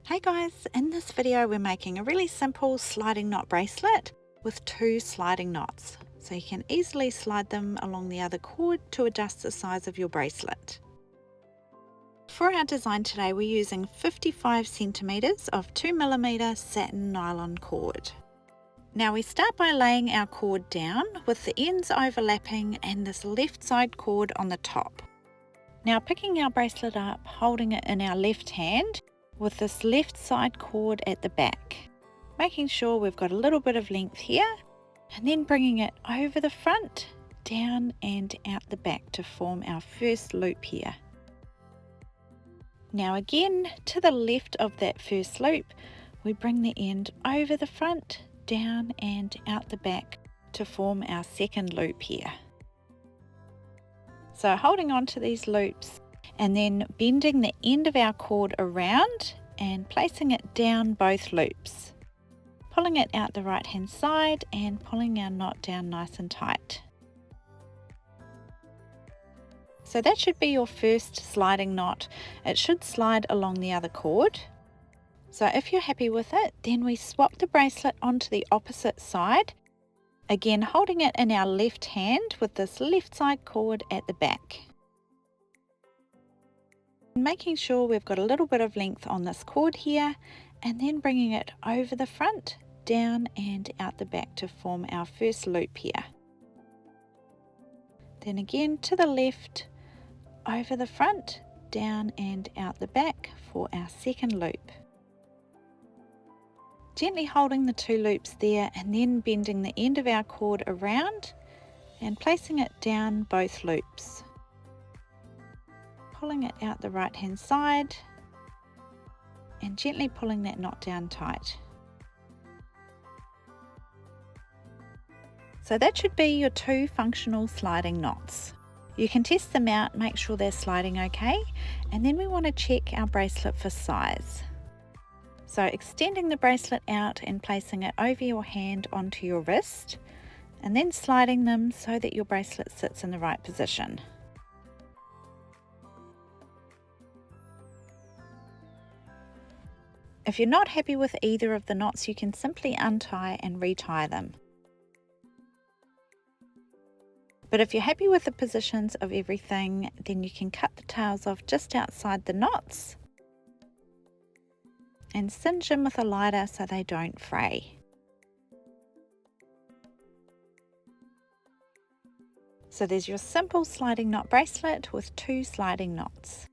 Hey guys, in this video we're making a really simple sliding knot bracelet with 2 sliding knots. So you can easily slide them along the other cord to adjust the size of your bracelet. For our design today we're using 55 centimeters of 2mm satin nylon cord. Now we start by laying our cord down with the ends overlapping and this left side cord on the top. Now picking our bracelet up, holding it in our left hand, with this left side cord at the back, making sure we've got a little bit of length here, and then bringing it over the front, down and out the back to form our first loop here. Now again, to the left of that first loop, we bring the end over the front, down and out the back to form our second loop here. So holding on to these loops, and then bending the end of our cord around and placing it down both loops, pulling it out the right hand side and pulling our knot down nice and tight. So that should be your first sliding knot. It should slide along the other cord. So if you're happy with it, then we swap the bracelet onto the opposite side, again holding it in our left hand with this left side cord at the back. Making sure we've got a little bit of length on this cord here, and then bringing it over the front, down and out the back to form our first loop here. Then again to the left, over the front, down and out the back for our second loop. Gently holding the 2 loops there and then bending the end of our cord around and placing it down both loops. Pulling it out the right hand side and gently pulling that knot down tight. So that should be your 2 functional sliding knots. You can test them out, make sure they're sliding okay, and then we want to check our bracelet for size. So extending the bracelet out and placing it over your hand onto your wrist, and then sliding them so that your bracelet sits in the right position. If you're not happy with either of the knots, you can simply untie and retie them. But if you're happy with the positions of everything, then you can cut the tails off just outside the knots and singe them with a lighter so they don't fray. So there's your simple sliding knot bracelet with 2 sliding knots.